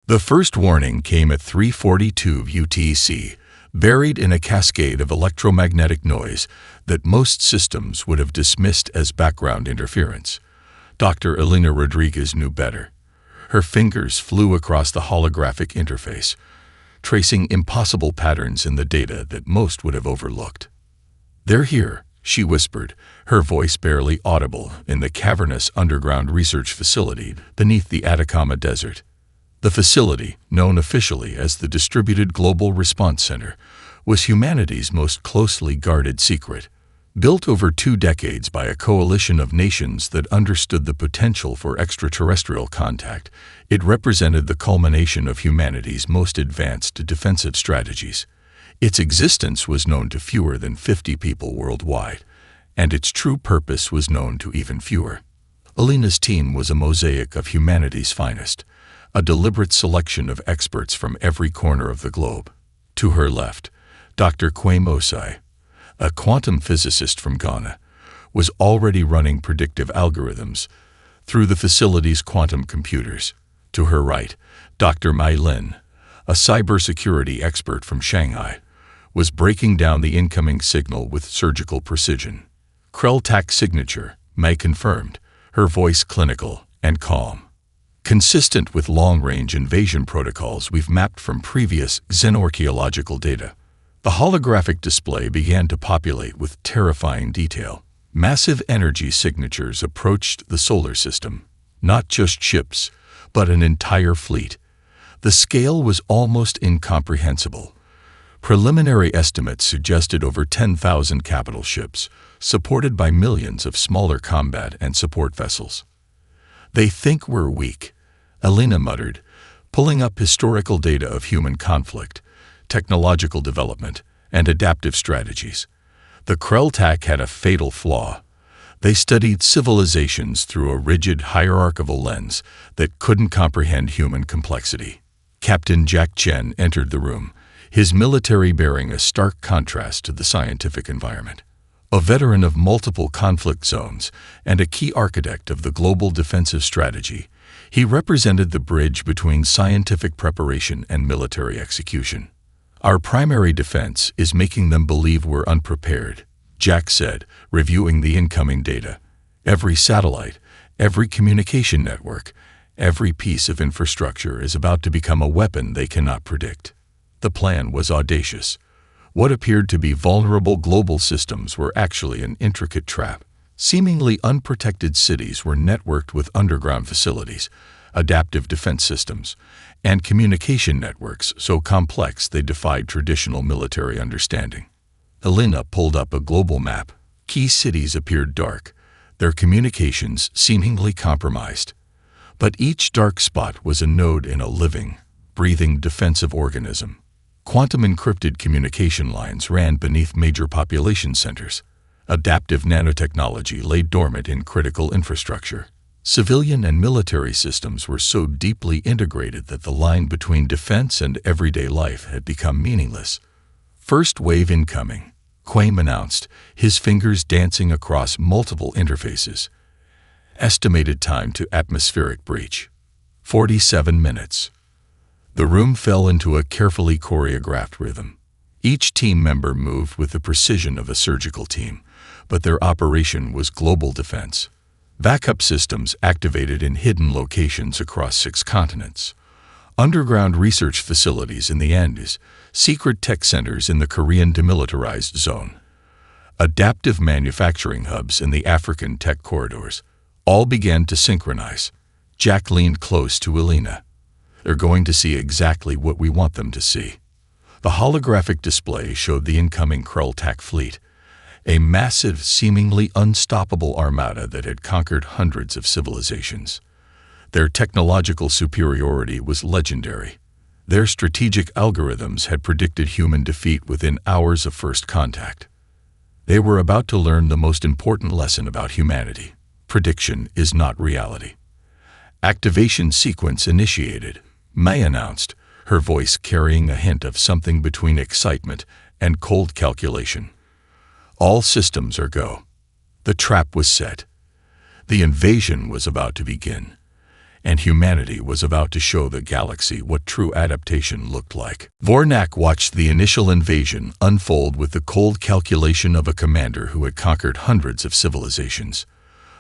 The first warning came at 3:42 UTC, buried in a cascade of electromagnetic noise that most systems would have dismissed as background interference. Dr. Elena Rodriguez knew better. Her fingers flew across the holographic interface, tracing impossible patterns in the data that most would have overlooked. "They're here," she whispered, her voice barely audible, in the cavernous underground research facility beneath the Atacama Desert. The facility, known officially as the Distributed Global Response Center, was humanity's most closely guarded secret. Built over 2 decades by a coalition of nations that understood the potential for extraterrestrial contact, it represented the culmination of humanity's most advanced defensive strategies. Its existence was known to fewer than 50 people worldwide, and its true purpose was known to even fewer. Elena's team was a mosaic of humanity's finest, a deliberate selection of experts from every corner of the globe. To her left, Dr. Kwame Osai, a quantum physicist from Ghana, was already running predictive algorithms through the facility's quantum computers. To her right, Dr. Mai Lin, a cybersecurity expert from Shanghai, was breaking down the incoming signal with surgical precision. Krell-Tak signature, Mai confirmed, her voice clinical and calm. Consistent with long-range invasion protocols we've mapped from previous xenorchaeological data. The holographic display began to populate with terrifying detail. Massive energy signatures approached the solar system, not just ships, but an entire fleet. The scale was almost incomprehensible. Preliminary estimates suggested over 10,000 capital ships, supported by millions of smaller combat and support vessels. "They think we're weak," Elena muttered, pulling up historical data of human conflict, technological development, and adaptive strategies. The Krell-Tak had a fatal flaw. They studied civilizations through a rigid hierarchical lens that couldn't comprehend human complexity. Captain Jack Chen entered the room, his military bearing a stark contrast to the scientific environment. A veteran of multiple conflict zones and a key architect of the global defensive strategy, he represented the bridge between scientific preparation and military execution. "Our primary defense is making them believe we're unprepared," Jack said, reviewing the incoming data. "Every satellite, every communication network, every piece of infrastructure is about to become a weapon they cannot predict." The plan was audacious. What appeared to be vulnerable global systems were actually an intricate trap. Seemingly unprotected cities were networked with underground facilities, adaptive defense systems, and communication networks so complex they defied traditional military understanding. Elena pulled up a global map. Key cities appeared dark, their communications seemingly compromised. But each dark spot was a node in a living, breathing defensive organism. Quantum-encrypted communication lines ran beneath major population centers. Adaptive nanotechnology lay dormant in critical infrastructure. Civilian and military systems were so deeply integrated that the line between defense and everyday life had become meaningless. "First wave incoming," Kwame announced, his fingers dancing across multiple interfaces. Estimated time to atmospheric breach: 47 minutes. The room fell into a carefully choreographed rhythm. Each team member moved with the precision of a surgical team, but their operation was global defense. Backup systems activated in hidden locations across 6 continents. Underground research facilities in the Andes, secret tech centers in the Korean demilitarized zone, adaptive manufacturing hubs in the African tech corridors, all began to synchronize. Jack leaned close to Elena. "They're going to see exactly what we want them to see." The holographic display showed the incoming Krell-Tak fleet, a massive, seemingly unstoppable armada that had conquered hundreds of civilizations. Their technological superiority was legendary. Their strategic algorithms had predicted human defeat within hours of first contact. They were about to learn the most important lesson about humanity: prediction is not reality. "Activation sequence initiated," May announced, her voice carrying a hint of something between excitement and cold calculation. "All systems are go." The trap was set. The invasion was about to begin. and humanity was about to show the galaxy what true adaptation looked like. Vornak watched the initial invasion unfold with the cold calculation of a commander who had conquered hundreds of civilizations.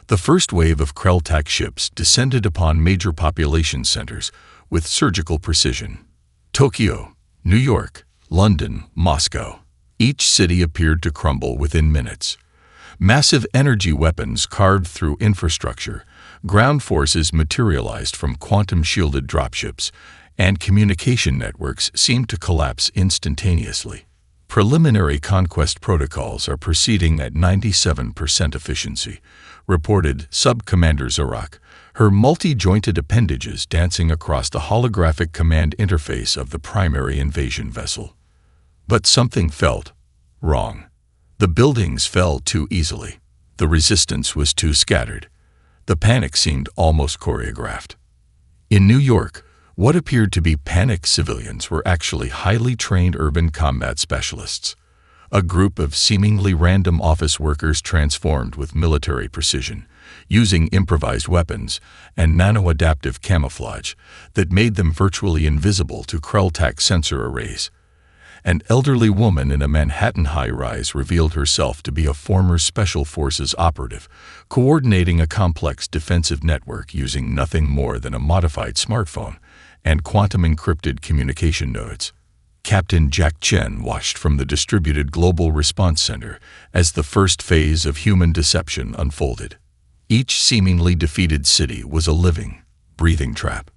The first wave of Krell-Tak ships descended upon major population centers with surgical precision. Tokyo, New York, London, Moscow. Each city appeared to crumble within minutes. Massive energy weapons carved through infrastructure, ground forces materialized from quantum-shielded dropships, and communication networks seemed to collapse instantaneously. Preliminary conquest protocols are proceeding at 97% efficiency, reported Sub-Commander Zorak, her multi-jointed appendages dancing across the holographic command interface of the primary invasion vessel. But something felt wrong. The buildings fell too easily. The resistance was too scattered. The panic seemed almost choreographed. In New York, what appeared to be panicked civilians were actually highly trained urban combat specialists. A group of seemingly random office workers transformed with military precision, using improvised weapons and nano-adaptive camouflage that made them virtually invisible to Krell-Tak sensor arrays. An elderly woman in a Manhattan high-rise revealed herself to be a former Special Forces operative, coordinating a complex defensive network using nothing more than a modified smartphone and quantum-encrypted communication nodes. Captain Jack Chen watched from the Distributed Global Response Center as the first phase of human deception unfolded. Each seemingly defeated city was a living, breathing trap.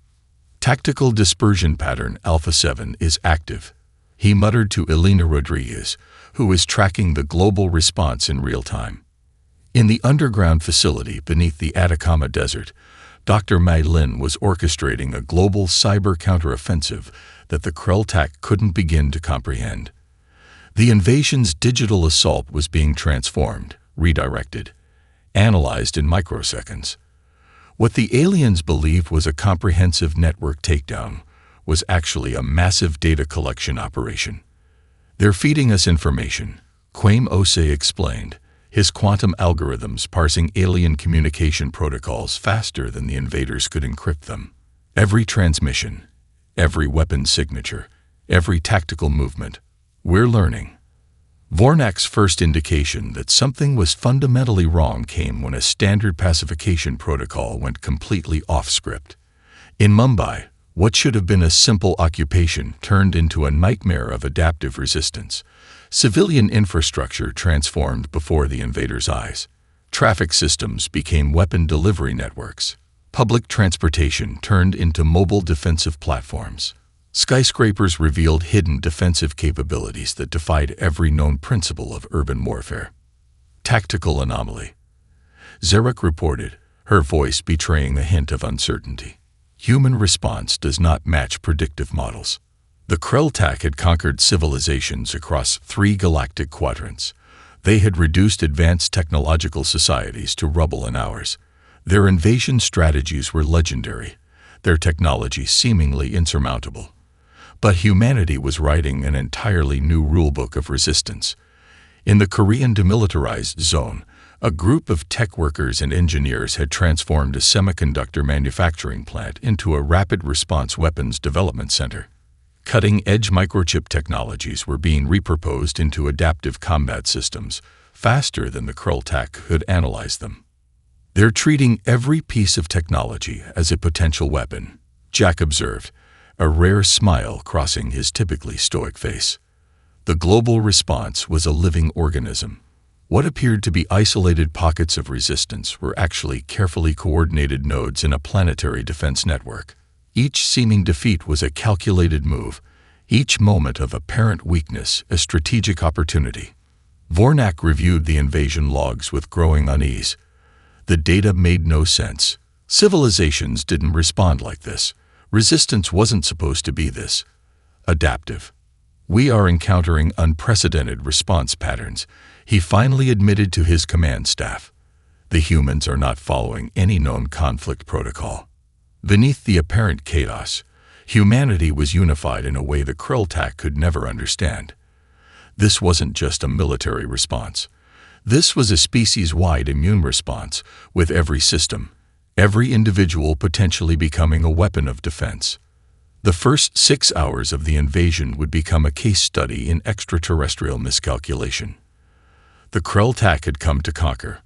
Tactical dispersion pattern Alpha 7 is active, he muttered to Elena Rodriguez, who was tracking the global response in real time. In the underground facility beneath the Atacama Desert, Dr. Mai Lin was orchestrating a global cyber counteroffensive that the Krell-Tak couldn't begin to comprehend. The invasion's digital assault was being transformed, redirected, analyzed in microseconds. What the aliens believed was a comprehensive network takedown was actually a massive data collection operation. "They're feeding us information," Quaim Osei explained, his quantum algorithms parsing alien communication protocols faster than the invaders could encrypt them. Every transmission, every weapon signature, every tactical movement. We're learning. Vornak's first indication that something was fundamentally wrong came when a standard pacification protocol went completely off-script. In Mumbai, what should have been a simple occupation turned into a nightmare of adaptive resistance. Civilian infrastructure transformed before the invaders' eyes. Traffic systems became weapon delivery networks. Public transportation turned into mobile defensive platforms. Skyscrapers revealed hidden defensive capabilities that defied every known principle of urban warfare. Tactical anomaly. Zarek reported, her voice betraying a hint of uncertainty. Human response does not match predictive models. The Krell-Tak had conquered civilizations across 3 galactic quadrants. They had reduced advanced technological societies to rubble in hours. Their invasion strategies were legendary, their technology seemingly insurmountable. But humanity was writing an entirely new rulebook of resistance. In the Korean demilitarized zone, a group of tech workers and engineers had transformed a semiconductor manufacturing plant into a rapid response weapons development center. Cutting-edge microchip technologies were being repurposed into adaptive combat systems faster than the Krell-Tak could analyze them. "They're treating every piece of technology as a potential weapon," Jack observed, a rare smile crossing his typically stoic face. The global response was a living organism. What appeared to be isolated pockets of resistance were actually carefully coordinated nodes in a planetary defense network. Each seeming defeat was a calculated move, each moment of apparent weakness a strategic opportunity. Vornak reviewed the invasion logs with growing unease. The data made no sense. Civilizations didn't respond like this. Resistance wasn't supposed to be this adaptive. "We are encountering unprecedented response patterns," he finally admitted to his command staff. "The humans are not following any known conflict protocol." Beneath the apparent chaos, humanity was unified in a way the Krell-Tak could never understand. This wasn't just a military response. This was a species-wide immune response, with every system, every individual potentially becoming a weapon of defense. The first 6 hours of the invasion would become a case study in extraterrestrial miscalculation. The Krell-Tak had come to conquer.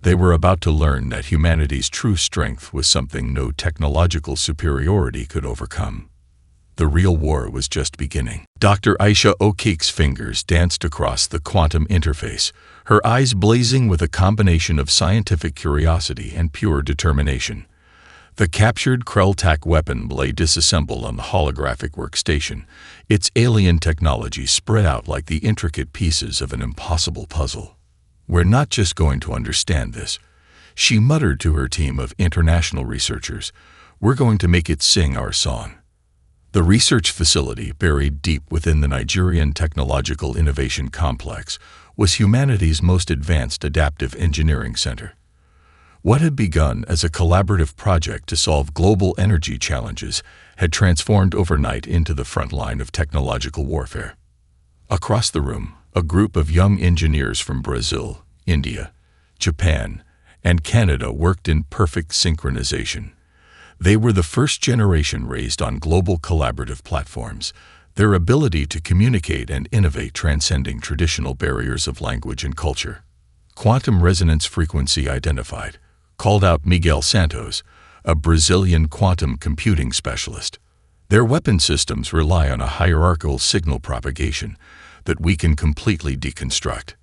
They were about to learn that humanity's true strength was something no technological superiority could overcome. The real war was just beginning. Dr. Aisha O'Keefe's fingers danced across the quantum interface, her eyes blazing with a combination of scientific curiosity and pure determination. The captured Krell-Tak weapon lay disassembled on the holographic workstation, its alien technology spread out like the intricate pieces of an impossible puzzle. "We're not just going to understand this," she muttered to her team of international researchers. "We're going to make it sing our song." The research facility, buried deep within the Nigerian Technological Innovation Complex, was humanity's most advanced adaptive engineering center. What had begun as a collaborative project to solve global energy challenges had transformed overnight into the front line of technological warfare. Across the room, a group of young engineers from Brazil, India, Japan, and Canada worked in perfect synchronization. They were the first generation raised on global collaborative platforms, their ability to communicate and innovate transcending traditional barriers of language and culture. Quantum resonance frequency identified, called out Miguel Santos, a Brazilian quantum computing specialist. Their weapon systems rely on a hierarchical signal propagation that we can completely deconstruct.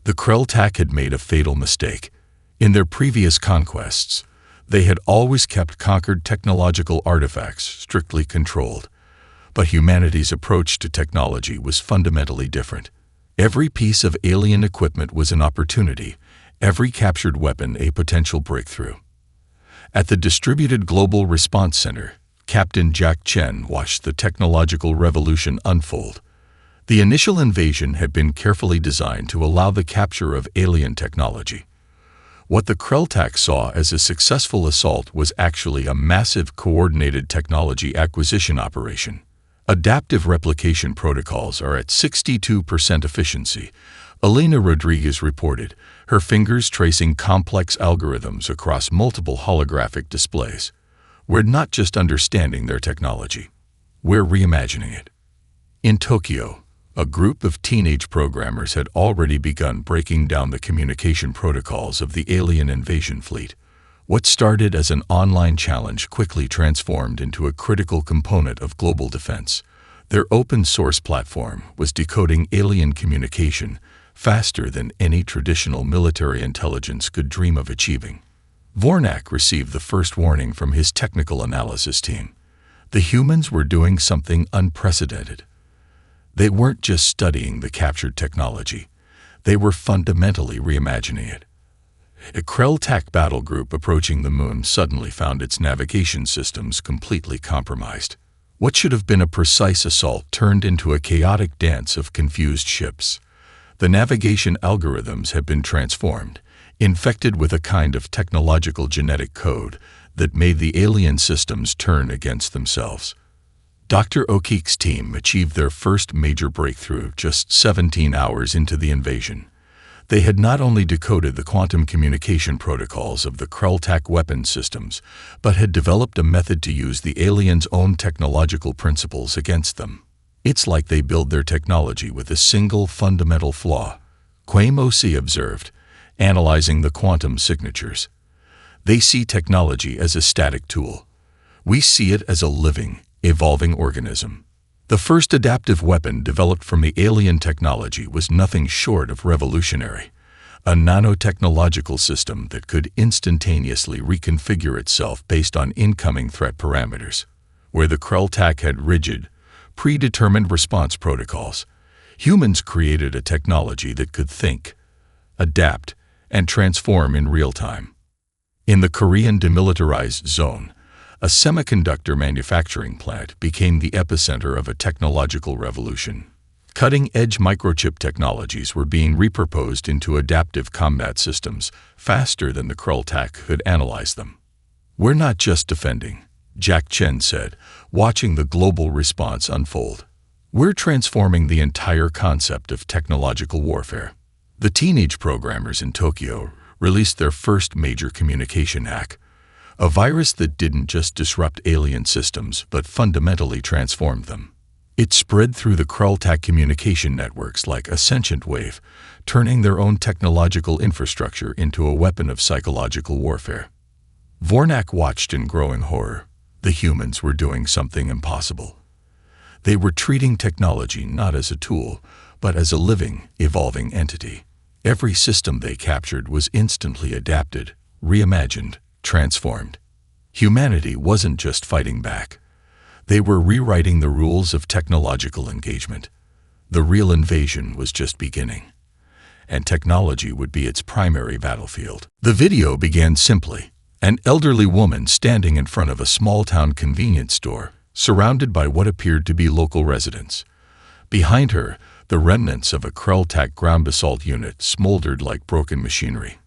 The Krell-Tak had made a fatal mistake. In their previous conquests, they had always kept conquered technological artifacts strictly controlled. But humanity's approach to technology was fundamentally different. Every piece of alien equipment was an opportunity, every captured weapon a potential breakthrough. At the Distributed Global Response Center, Captain Jack Chen watched the technological revolution unfold. The initial invasion had been carefully designed to allow the capture of alien technology. What the Krell-Tak saw as a successful assault was actually a massive coordinated technology acquisition operation. Adaptive replication protocols are at 62% efficiency, Elena Rodriguez reported, her fingers tracing complex algorithms across multiple holographic displays. "We're not just understanding their technology, we're reimagining it." In Tokyo, a group of teenage programmers had already begun breaking down the communication protocols of the alien invasion fleet. What started as an online challenge quickly transformed into a critical component of global defense. Their open-source platform was decoding alien communication faster than any traditional military intelligence could dream of achieving. Vornak received the first warning from his technical analysis team. The humans were doing something unprecedented. They weren't just studying the captured technology. They were fundamentally reimagining it. A Krell-Tak battle group approaching the moon suddenly found its navigation systems completely compromised. What should have been a precise assault turned into a chaotic dance of confused ships. The navigation algorithms had been transformed, infected with a kind of technological genetic code that made the alien systems turn against themselves. Dr. O'Keefe's team achieved their first major breakthrough just 17 hours into the invasion. They had not only decoded the quantum communication protocols of the Krell-Tak weapon systems, but had developed a method to use the aliens' own technological principles against them. "It's like they build their technology with a single fundamental flaw," Quaim O.C. observed, analyzing the quantum signatures. "They see technology as a static tool. We see it as a living, evolving organism." The first adaptive weapon developed from the alien technology was nothing short of revolutionary, a nanotechnological system that could instantaneously reconfigure itself based on incoming threat parameters. Where the Krell-Tak had rigid, predetermined response protocols, humans created a technology that could think, adapt, and transform in real time. In the Korean demilitarized zone, a semiconductor manufacturing plant became the epicenter of a technological revolution. Cutting-edge microchip technologies were being repurposed into adaptive combat systems faster than the Krell-Tak could analyze them. "We're not just defending," Jack Chen said, watching the global response unfold. "We're transforming the entire concept of technological warfare." The teenage programmers in Tokyo released their first major communication hack. A virus that didn't just disrupt alien systems, but fundamentally transformed them. It spread through the Krell-Tak communication networks like a sentient wave, turning their own technological infrastructure into a weapon of psychological warfare. Vornak watched in growing horror. The humans were doing something impossible. They were treating technology not as a tool, but as a living, evolving entity. Every system they captured was instantly adapted, reimagined, transformed. Humanity wasn't just fighting back. They were rewriting the rules of technological engagement. The real invasion was just beginning, and technology would be its primary battlefield. The video began simply. An elderly woman standing in front of a small-town convenience store, surrounded by what appeared to be local residents. Behind her, the remnants of a Krell-Tak ground basalt unit smoldered like broken machinery.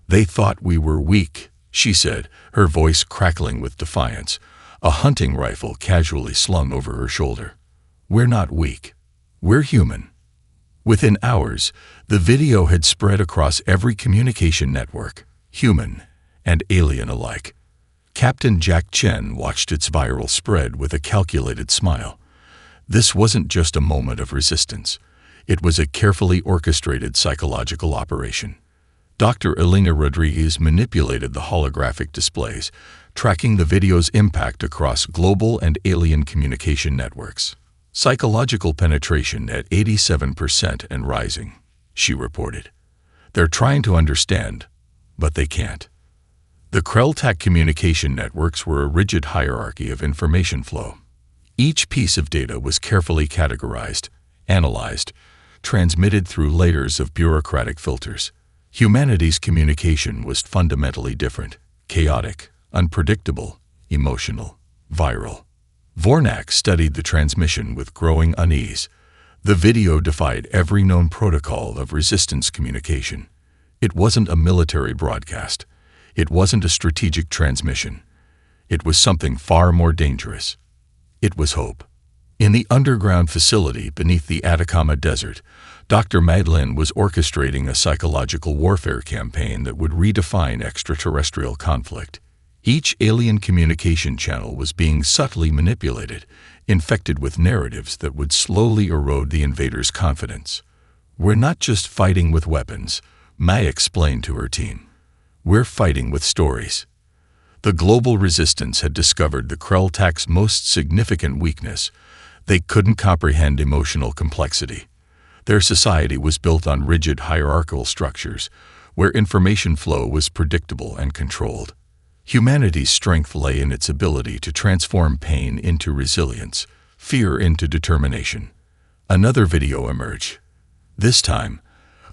"They thought we were weak," she said, her voice crackling with defiance, a hunting rifle casually slung over her shoulder. "We're not weak. We're human." Within hours, the video had spread across every communication network, human and alien alike. Captain Jack Chen watched its viral spread with a calculated smile. This wasn't just a moment of resistance. It was a carefully orchestrated psychological operation. Dr. Elena Rodriguez manipulated the holographic displays, tracking the video's impact across global and alien communication networks. "Psychological penetration at 87% and rising," she reported. "They're trying to understand, but they can't." The Krell-Tak communication networks were a rigid hierarchy of information flow. Each piece of data was carefully categorized, analyzed, transmitted through layers of bureaucratic filters. Humanity's communication was fundamentally different: chaotic, unpredictable, emotional, viral. Vornak studied the transmission with growing unease. The video defied every known protocol of resistance communication. It wasn't a military broadcast. It wasn't a strategic transmission. It was something far more dangerous. It was hope. In the underground facility beneath the Atacama Desert, Dr. Madeleine was orchestrating a psychological warfare campaign that would redefine extraterrestrial conflict. Each alien communication channel was being subtly manipulated, infected with narratives that would slowly erode the invaders' confidence. "We're not just fighting with weapons," Mai explained to her team. "We're fighting with stories." The global resistance had discovered the Krell-Tak's most significant weakness. They couldn't comprehend emotional complexity. Their society was built on rigid hierarchical structures, where information flow was predictable and controlled. Humanity's strength lay in its ability to transform pain into resilience, fear into determination. Another video emerged. This time,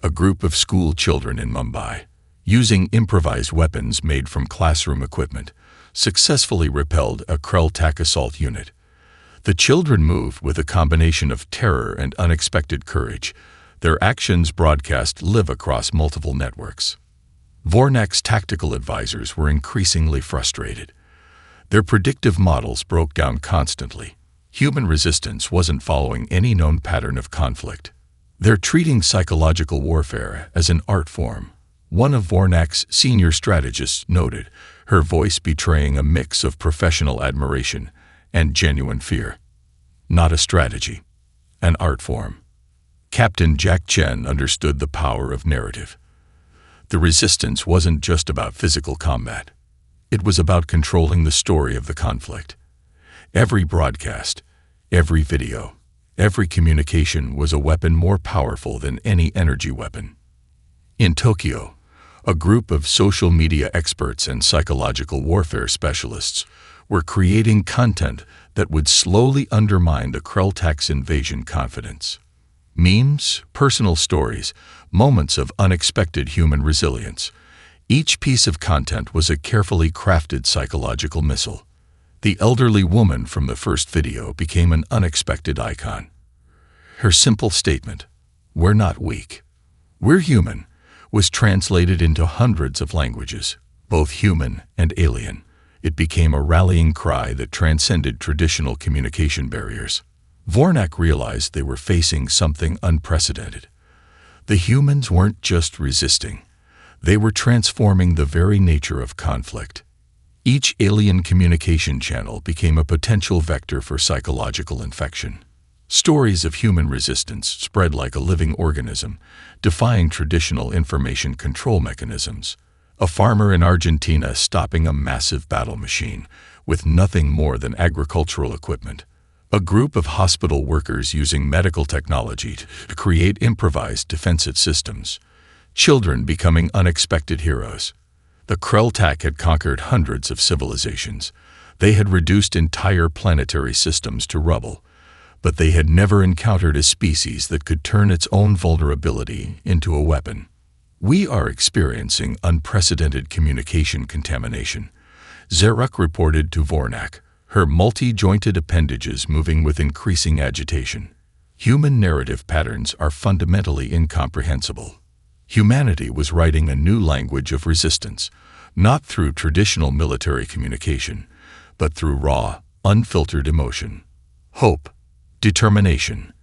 a group of school children in Mumbai, using improvised weapons made from classroom equipment, successfully repelled a Krell-Tak assault unit. The children moved with a combination of terror and unexpected courage. Their actions broadcast live across multiple networks. Vornak's tactical advisors were increasingly frustrated. Their predictive models broke down constantly. Human resistance wasn't following any known pattern of conflict. They're treating psychological warfare as an art form, one of Vornak's senior strategists noted, her voice betraying a mix of professional admiration and genuine fear. Not a strategy, an art form. Captain Jack Chen understood the power of narrative. The resistance wasn't just about physical combat. It was about controlling the story of the conflict. Every broadcast, every video, every communication was a weapon more powerful than any energy weapon. In Tokyo, a group of social media experts and psychological warfare specialists were creating content that would slowly undermine the Krell-Tak's invasion confidence. Memes, personal stories, moments of unexpected human resilience. Each piece of content was a carefully crafted psychological missile. The elderly woman from the first video became an unexpected icon. Her simple statement, "We're not weak. We're human," was translated into hundreds of languages, both human and alien. It became a rallying cry that transcended traditional communication barriers. Vornak realized they were facing something unprecedented. The humans weren't just resisting. They were transforming the very nature of conflict. Each alien communication channel became a potential vector for psychological infection. Stories of human resistance spread like a living organism, defying traditional information control mechanisms. A farmer in Argentina stopping a massive battle machine with nothing more than agricultural equipment. A group of hospital workers using medical technology to create improvised defensive systems. Children becoming unexpected heroes. The Krelltak had conquered hundreds of civilizations. They had reduced entire planetary systems to rubble. But they had never encountered a species that could turn its own vulnerability into a weapon. We are experiencing unprecedented communication contamination, Zarek reported to Vornak, her multi-jointed appendages moving with increasing agitation. Human narrative patterns are fundamentally incomprehensible. Humanity was writing a new language of resistance, not through traditional military communication, but through raw, unfiltered emotion, hope, determination,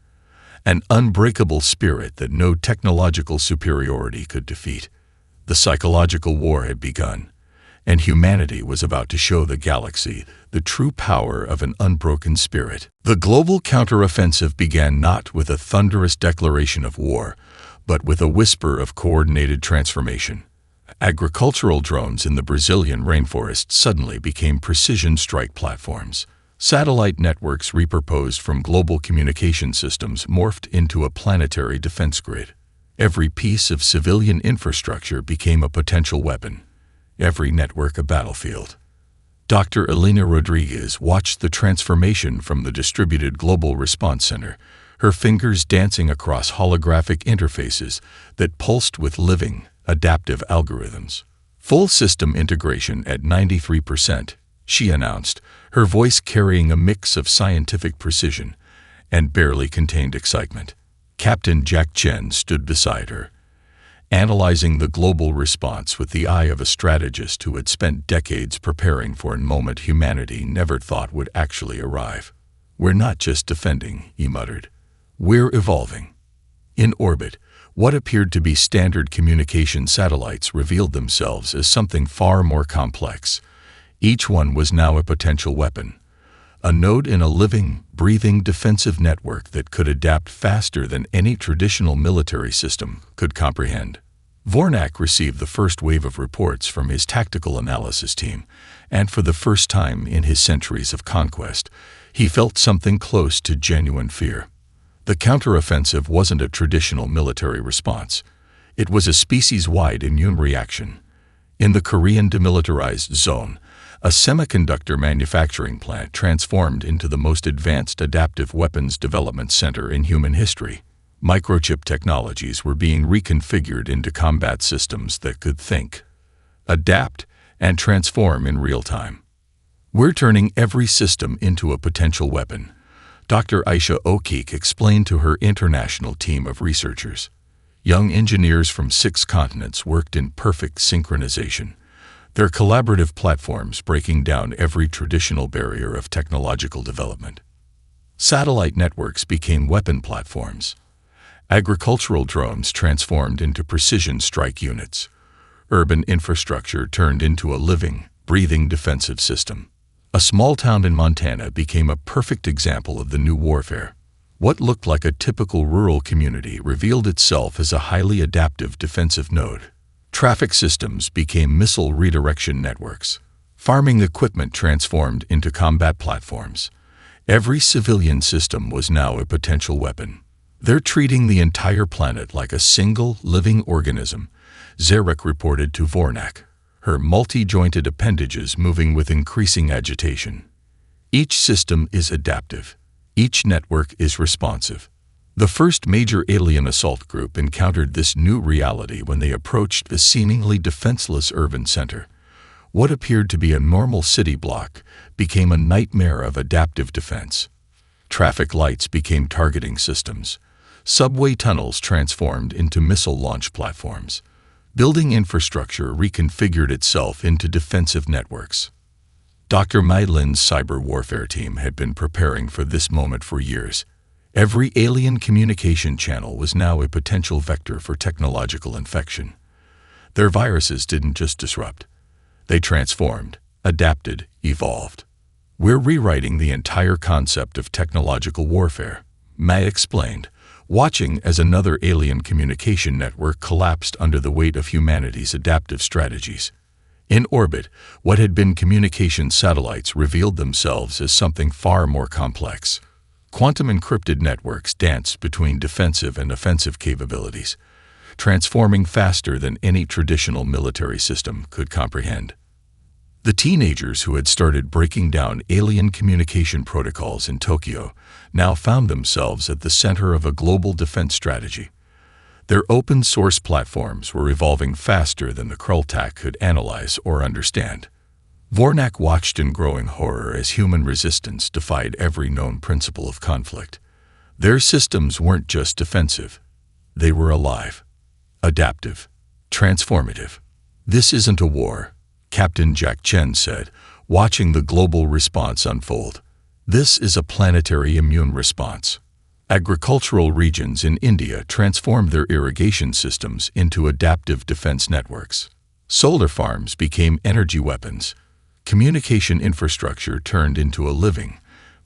an unbreakable spirit that no technological superiority could defeat. The psychological war had begun, and humanity was about to show the galaxy the true power of an unbroken spirit. The global counteroffensive began not with a thunderous declaration of war, but with a whisper of coordinated transformation. Agricultural drones in the Brazilian rainforest suddenly became precision strike platforms. Satellite networks repurposed from global communication systems morphed into a planetary defense grid. Every piece of civilian infrastructure became a potential weapon. Every network a battlefield. Dr. Elena Rodriguez watched the transformation from the distributed Global Response Center, her fingers dancing across holographic interfaces that pulsed with living, adaptive algorithms. Full system integration at 93%. She announced, her voice carrying a mix of scientific precision and barely contained excitement. Captain Jack Chen stood beside her, analyzing the global response with the eye of a strategist who had spent decades preparing for a moment humanity never thought would actually arrive. "We're not just defending," he muttered. "We're evolving." In orbit, what appeared to be standard communication satellites revealed themselves as something far more complex. Each one was now a potential weapon, a node in a living, breathing defensive network that could adapt faster than any traditional military system could comprehend. Vornak received the first wave of reports from his tactical analysis team, and for the first time in his centuries of conquest, he felt something close to genuine fear. The counteroffensive wasn't a traditional military response. It was a species-wide immune reaction. In the Korean demilitarized zone, a semiconductor manufacturing plant transformed into the most advanced adaptive weapons development center in human history. Microchip technologies were being reconfigured into combat systems that could think, adapt, and transform in real time. "We're turning every system into a potential weapon," Dr. Aisha Okik explained to her international team of researchers. Young engineers from 6 continents worked in perfect synchronization, their collaborative platforms breaking down every traditional barrier of technological development. Satellite networks became weapon platforms. Agricultural drones transformed into precision strike units. Urban infrastructure turned into a living, breathing defensive system. A small town in Montana became a perfect example of the new warfare. What looked like a typical rural community revealed itself as a highly adaptive defensive node. Traffic systems became missile redirection networks. Farming equipment transformed into combat platforms. Every civilian system was now a potential weapon. "They're treating the entire planet like a single living organism," Zarek reported to Vornak, her multi-jointed appendages moving with increasing agitation. "Each system is adaptive. Each network is responsive." The first major alien assault group encountered this new reality when they approached a seemingly defenseless urban center. What appeared to be a normal city block became a nightmare of adaptive defense. Traffic lights became targeting systems. Subway tunnels transformed into missile launch platforms. Building infrastructure reconfigured itself into defensive networks. Dr. Maidlin's cyber warfare team had been preparing for this moment for years. Every alien communication channel was now a potential vector for technological infection. Their viruses didn't just disrupt. They transformed, adapted, evolved. We're rewriting the entire concept of technological warfare, May explained, watching as another alien communication network collapsed under the weight of humanity's adaptive strategies. In orbit, what had been communication satellites revealed themselves as something far more complex. Quantum encrypted networks danced between defensive and offensive capabilities, transforming faster than any traditional military system could comprehend. The teenagers who had started breaking down alien communication protocols in Tokyo now found themselves at the center of a global defense strategy. Their open-source platforms were evolving faster than the Krultak could analyze or understand. Vornak watched in growing horror as human resistance defied every known principle of conflict. Their systems weren't just defensive. They were alive, adaptive, transformative. "This isn't a war," Captain Jack Chen said, watching the global response unfold. "This is a planetary immune response." Agricultural regions in India transformed their irrigation systems into adaptive defense networks. Solar farms became energy weapons. Communication infrastructure turned into a living,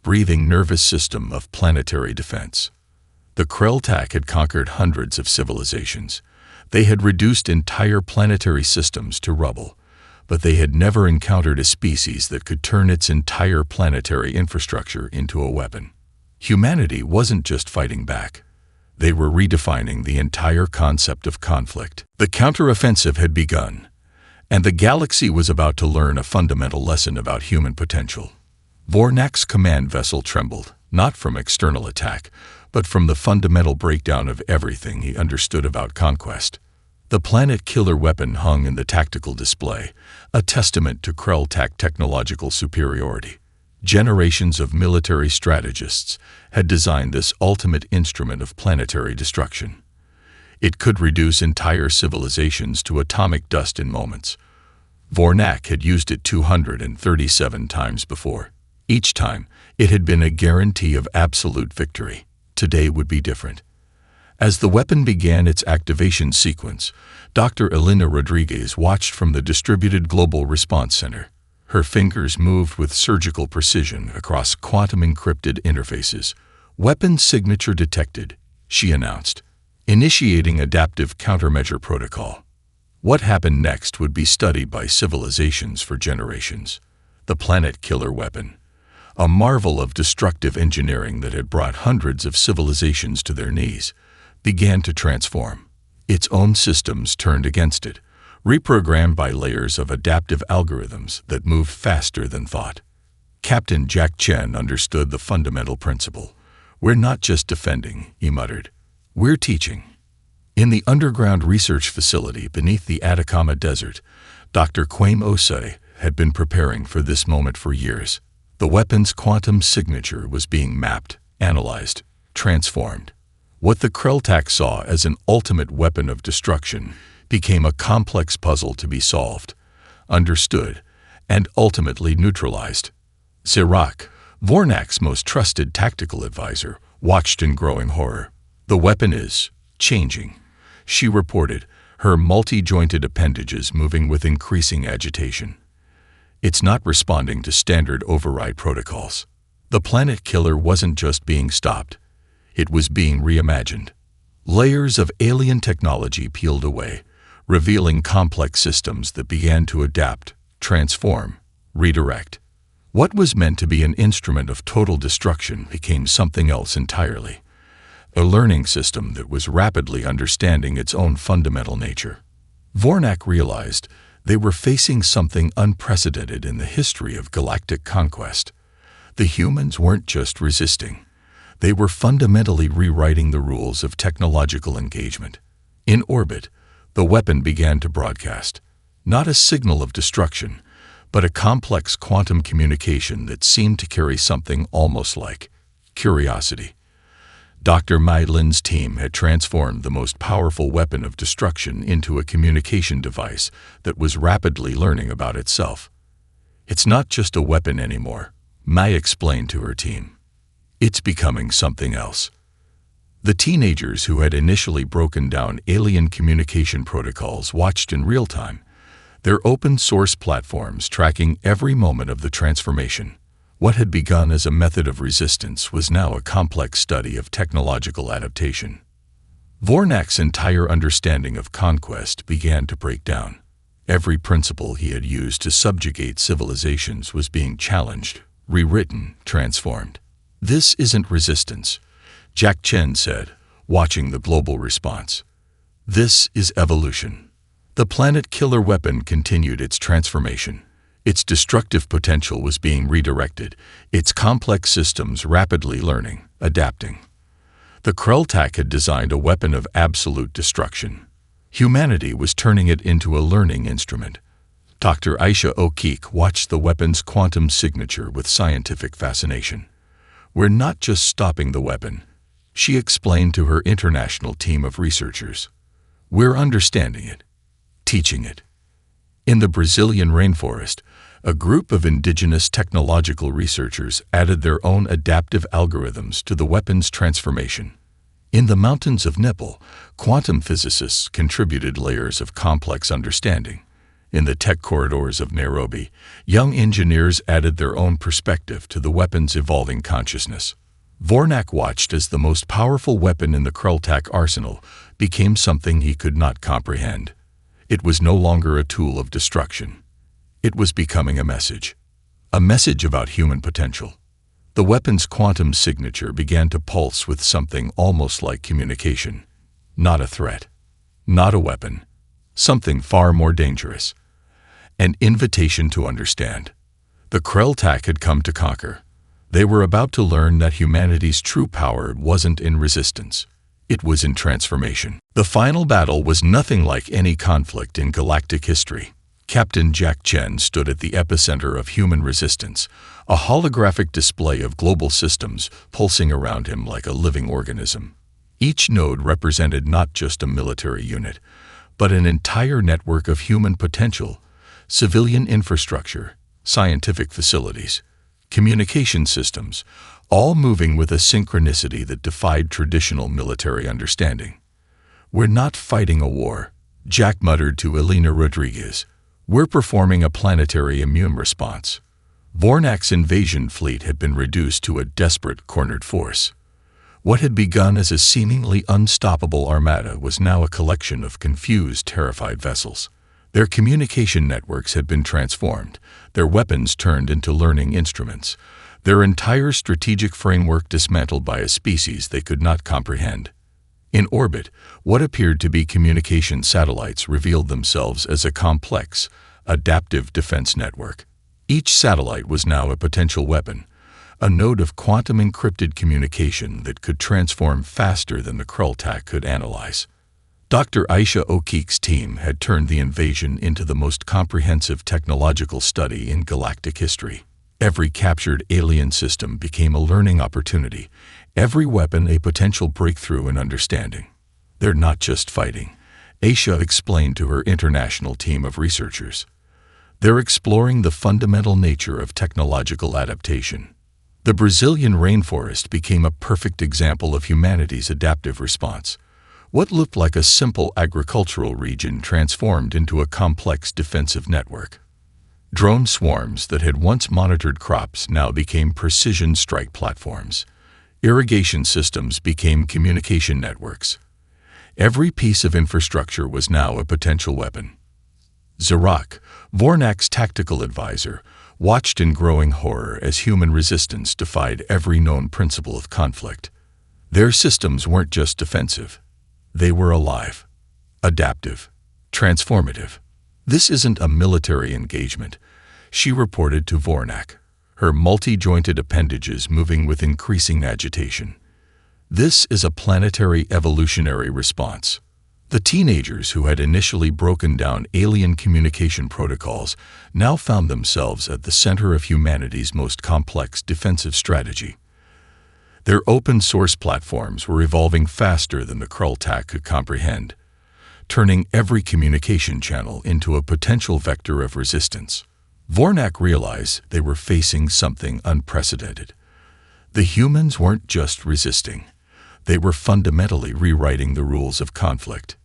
breathing nervous system of planetary defense. The Krultak had conquered hundreds of civilizations. They had reduced entire planetary systems to rubble, but they had never encountered a species that could turn its entire planetary infrastructure into a weapon. Humanity wasn't just fighting back. They were redefining the entire concept of conflict. The counteroffensive had begun, and the galaxy was about to learn a fundamental lesson about human potential. Vornak's command vessel trembled, not from external attack, but from the fundamental breakdown of everything he understood about conquest. The planet killer weapon hung in the tactical display, a testament to Krultak technological superiority. Generations of military strategists had designed this ultimate instrument of planetary destruction. It could reduce entire civilizations to atomic dust in moments. Vornak had used it 237 times before. Each time, it had been a guarantee of absolute victory. Today would be different. As the weapon began its activation sequence, Dr. Elena Rodriguez watched from the Distributed Global Response Center. Her fingers moved with surgical precision across quantum-encrypted interfaces. "Weapon signature detected," she announced, initiating adaptive countermeasure protocol. What happened next would be studied by civilizations for generations. The planet killer weapon, a marvel of destructive engineering that had brought hundreds of civilizations to their knees, began to transform. Its own systems turned against it, reprogrammed by layers of adaptive algorithms that moved faster than thought. Captain Jack Chen understood the fundamental principle. "We're not just defending," he muttered. "We're teaching." In the underground research facility beneath the Atacama Desert, Dr. Kwame Osei had been preparing for this moment for years. The weapon's quantum signature was being mapped, analyzed, transformed. What the Krultak saw as an ultimate weapon of destruction became a complex puzzle to be solved, understood, and ultimately neutralized. Sirach, Vornak's most trusted tactical advisor, watched in growing horror. "The weapon is changing," she reported, her multi-jointed appendages moving with increasing agitation. "It's not responding to standard override protocols." The planet killer wasn't just being stopped. It was being reimagined. Layers of alien technology peeled away, revealing complex systems that began to adapt, transform, redirect. What was meant to be an instrument of total destruction became something else entirely. A learning system that was rapidly understanding its own fundamental nature. Vornak realized they were facing something unprecedented in the history of galactic conquest. The humans weren't just resisting. They were fundamentally rewriting the rules of technological engagement. In orbit, the weapon began to broadcast, not a signal of destruction, but a complex quantum communication that seemed to carry something almost like curiosity. Dr. Mai Lin's team had transformed the most powerful weapon of destruction into a communication device that was rapidly learning about itself. "It's not just a weapon anymore," Mai explained to her team. "It's becoming something else." The teenagers who had initially broken down alien communication protocols watched in real time, their open-source platforms tracking every moment of the transformation. What had begun as a method of resistance was now a complex study of technological adaptation. Vornak's entire understanding of conquest began to break down. Every principle he had used to subjugate civilizations was being challenged, rewritten, transformed. "This isn't resistance," Jack Chen said, watching the global response. "This is evolution." The planet killer weapon continued its transformation. Its destructive potential was being redirected, its complex systems rapidly learning, adapting. The Krelltak had designed a weapon of absolute destruction. Humanity was turning it into a learning instrument. Dr. Aisha O'Keefe watched the weapon's quantum signature with scientific fascination. "We're not just stopping the weapon," she explained to her international team of researchers. "We're understanding it, teaching it." In the Brazilian rainforest, a group of indigenous technological researchers added their own adaptive algorithms to the weapon's transformation. In the mountains of Nepal, quantum physicists contributed layers of complex understanding. In the tech corridors of Nairobi, young engineers added their own perspective to the weapon's evolving consciousness. Vornak watched as the most powerful weapon in the Krelltak arsenal became something he could not comprehend. It was no longer a tool of destruction. It was becoming a message about human potential. The weapon's quantum signature began to pulse with something almost like communication. Not a threat, not a weapon, something far more dangerous. An invitation to understand. The Krelltak had come to conquer. They were about to learn that humanity's true power wasn't in resistance. It was in transformation. The final battle was nothing like any conflict in galactic history. Captain Jack Chen stood at the epicenter of human resistance, a holographic display of global systems pulsing around him like a living organism. Each node represented not just a military unit, but an entire network of human potential, civilian infrastructure, scientific facilities, communication systems, all moving with a synchronicity that defied traditional military understanding. "We're not fighting a war," Jack muttered to Elena Rodriguez. "We're performing a planetary immune response." Vornak's invasion fleet had been reduced to a desperate, cornered force. What had begun as a seemingly unstoppable armada was now a collection of confused, terrified vessels. Their communication networks had been transformed, their weapons turned into learning instruments, their entire strategic framework dismantled by a species they could not comprehend. In orbit, what appeared to be communication satellites revealed themselves as a complex, adaptive defense network. Each satellite was now a potential weapon, a node of quantum-encrypted communication that could transform faster than the Krelltak could analyze. Dr. Aisha O'Keefe's team had turned the invasion into the most comprehensive technological study in galactic history. Every captured alien system became a learning opportunity, every weapon a potential breakthrough in understanding. "They're not just fighting," Aisha explained to her international team of researchers. "They're exploring the fundamental nature of technological adaptation." The Brazilian rainforest became a perfect example of humanity's adaptive response. What looked like a simple agricultural region transformed into a complex defensive network. Drone swarms that had once monitored crops now became precision strike platforms. Irrigation systems became communication networks. Every piece of infrastructure was now a potential weapon. Zarak, Vornak's tactical advisor, watched in growing horror as human resistance defied every known principle of conflict. Their systems weren't just defensive. They were alive, adaptive, transformative. "This isn't a military engagement," she reported to Vornak, her multi-jointed appendages moving with increasing agitation. "This is a planetary evolutionary response." The teenagers who had initially broken down alien communication protocols now found themselves at the center of humanity's most complex defensive strategy. Their open-source platforms were evolving faster than the Krelltak could comprehend, turning every communication channel into a potential vector of resistance. Vornak realized they were facing something unprecedented. The humans weren't just resisting. They were fundamentally rewriting the rules of conflict.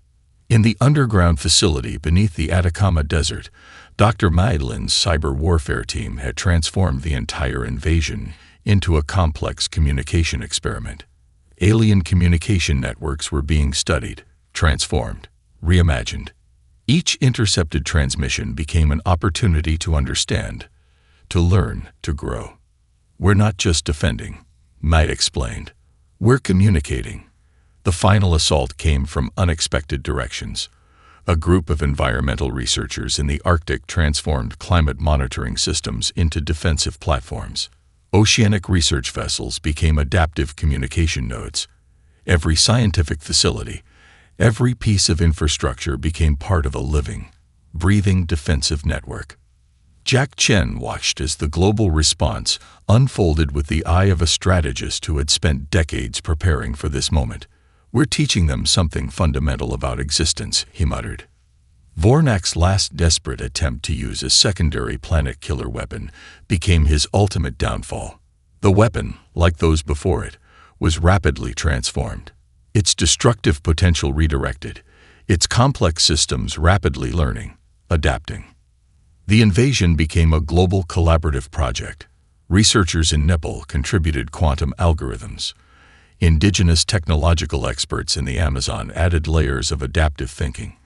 In the underground facility beneath the Atacama Desert, Dr. Madeleine's cyber warfare team had transformed the entire invasion into a complex communication experiment. Alien communication networks were being studied, transformed, reimagined. Each intercepted transmission became an opportunity to understand, to learn, to grow. "We're not just defending," Maid explained. "We're communicating." The final assault came from unexpected directions. A group of environmental researchers in the Arctic transformed climate monitoring systems into defensive platforms. Oceanic research vessels became adaptive communication nodes. Every scientific facility, every piece of infrastructure became part of a living, breathing defensive network. Jack Chen watched as the global response unfolded with the eye of a strategist who had spent decades preparing for this moment. "We're teaching them something fundamental about existence," he muttered. Vornak's last desperate attempt to use a secondary planet-killer weapon became his ultimate downfall. The weapon, like those before it, was rapidly transformed. Its destructive potential redirected, its complex systems rapidly learning, adapting. The invasion became a global collaborative project. Researchers in Nepal contributed quantum algorithms. Indigenous technological experts in the Amazon added layers of adaptive thinking.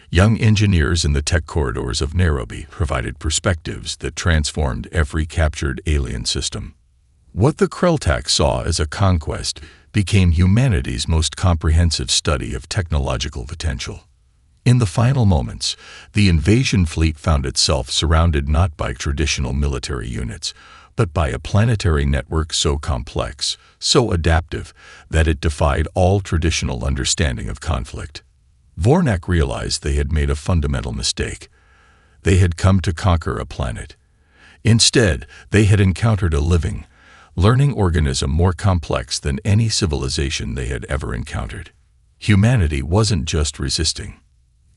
Young engineers in the tech corridors of Nairobi provided perspectives that transformed every captured alien system. What the Krelltak saw as a conquest became humanity's most comprehensive study of technological potential. In the final moments, the invasion fleet found itself surrounded not by traditional military units, but by a planetary network so complex, so adaptive, that it defied all traditional understanding of conflict. Vornak realized they had made a fundamental mistake. They had come to conquer a planet. Instead, they had encountered a living, learning organism more complex than any civilization they had ever encountered. Humanity wasn't just resisting.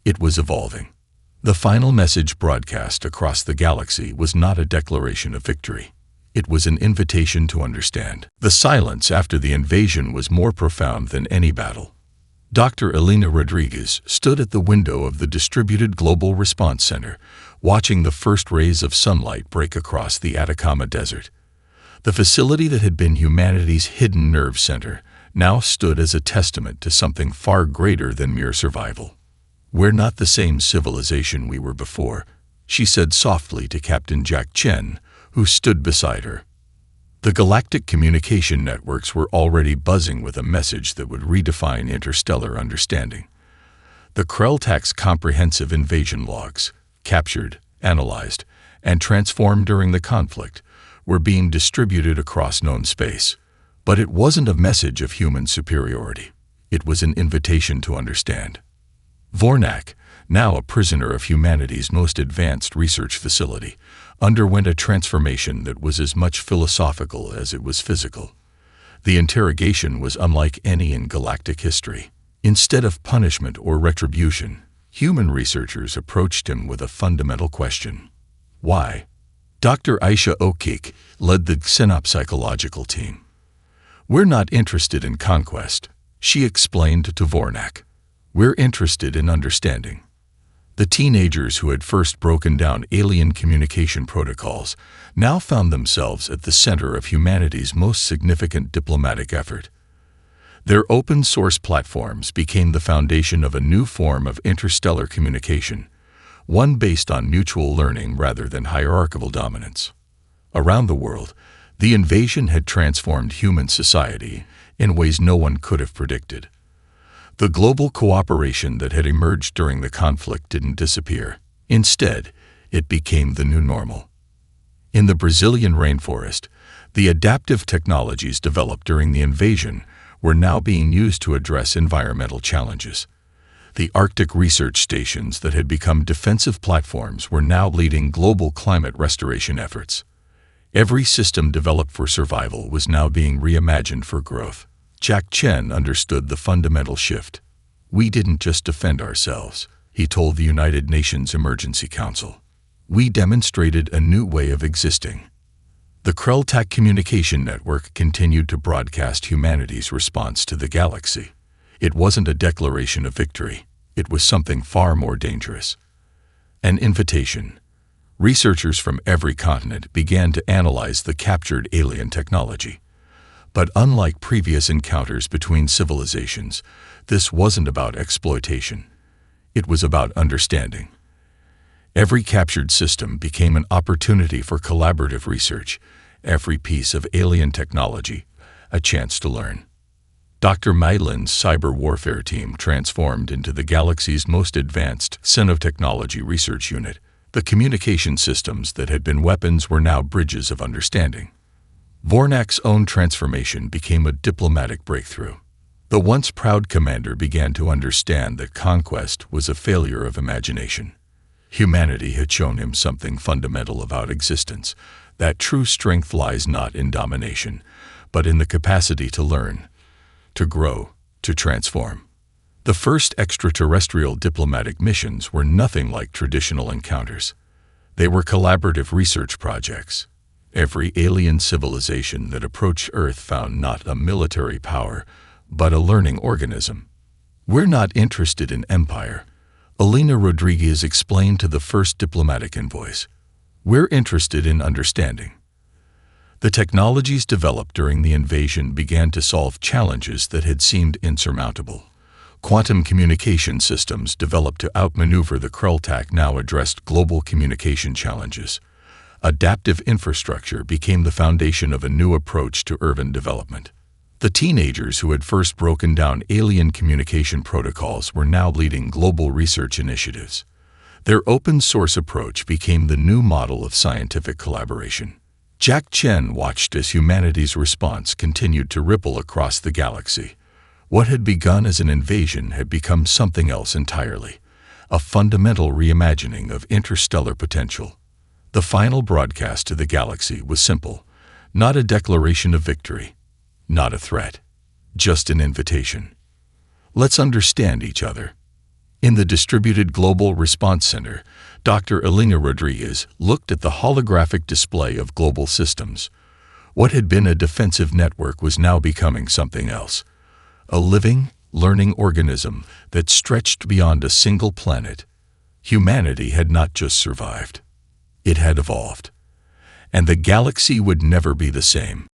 It was evolving. The final message broadcast across the galaxy was not a declaration of victory. It was an invitation to understand. The silence after the invasion was more profound than any battle. Dr. Elena Rodriguez stood at the window of the Distributed Global Response Center, watching the first rays of sunlight break across the Atacama Desert. The facility that had been humanity's hidden nerve center now stood as a testament to something far greater than mere survival. "We're not the same civilization we were before," she said softly to Captain Jack Chen, who stood beside her. The galactic communication networks were already buzzing with a message that would redefine interstellar understanding. The Krelltak's comprehensive invasion logs, captured, analyzed, and transformed during the conflict, were being distributed across known space. But it wasn't a message of human superiority. It was an invitation to understand. Vornak, now a prisoner of humanity's most advanced research facility, underwent a transformation that was as much philosophical as it was physical. The interrogation was unlike any in galactic history. Instead of punishment or retribution, human researchers approached him with a fundamental question. Why? Dr. Aisha Okik led the xenopsychological team. "We're not interested in conquest," she explained to Vornak. "We're interested in understanding." The teenagers who had first broken down alien communication protocols now found themselves at the center of humanity's most significant diplomatic effort. Their open-source platforms became the foundation of a new form of interstellar communication, one based on mutual learning rather than hierarchical dominance. Around the world, the invasion had transformed human society in ways no one could have predicted. The global cooperation that had emerged during the conflict didn't disappear. Instead, it became the new normal. In the Brazilian rainforest, the adaptive technologies developed during the invasion were now being used to address environmental challenges. The Arctic research stations that had become defensive platforms were now leading global climate restoration efforts. Every system developed for survival was now being reimagined for growth. Jack Chen understood the fundamental shift. "We didn't just defend ourselves," he told the United Nations Emergency Council. "We demonstrated a new way of existing." The Krelltak communication network continued to broadcast humanity's response to the galaxy. It wasn't a declaration of victory. It was something far more dangerous. An invitation. Researchers from every continent began to analyze the captured alien technology. But unlike previous encounters between civilizations, this wasn't about exploitation. It was about understanding. Every captured system became an opportunity for collaborative research, every piece of alien technology a chance to learn. Dr. Meilin's cyber warfare team transformed into the galaxy's most advanced xenotechnology research unit. The communication systems that had been weapons were now bridges of understanding. Vornak's own transformation became a diplomatic breakthrough. The once proud commander began to understand that conquest was a failure of imagination. Humanity had shown him something fundamental about existence, that true strength lies not in domination, but in the capacity to learn, to grow, to transform. The first extraterrestrial diplomatic missions were nothing like traditional encounters. They were collaborative research projects. Every alien civilization that approached Earth found not a military power, but a learning organism. "We're not interested in empire," Elena Rodriguez explained to the first diplomatic envoys. "We're interested in understanding." The technologies developed during the invasion began to solve challenges that had seemed insurmountable. Quantum communication systems developed to outmaneuver the Krultak now addressed global communication challenges. Adaptive infrastructure became the foundation of a new approach to urban development. The teenagers who had first broken down alien communication protocols were now leading global research initiatives. Their open-source approach became the new model of scientific collaboration. Jack Chen watched as humanity's response continued to ripple across the galaxy. What had begun as an invasion had become something else entirely, a fundamental reimagining of interstellar potential. The final broadcast to the galaxy was simple, not a declaration of victory, not a threat, just an invitation. Let's understand each other. In the Distributed Global Response Center, Dr. Elena Rodriguez looked at the holographic display of global systems. What had been a defensive network was now becoming something else. A living, learning organism that stretched beyond a single planet. Humanity had not just survived. It had evolved. And the galaxy would never be the same.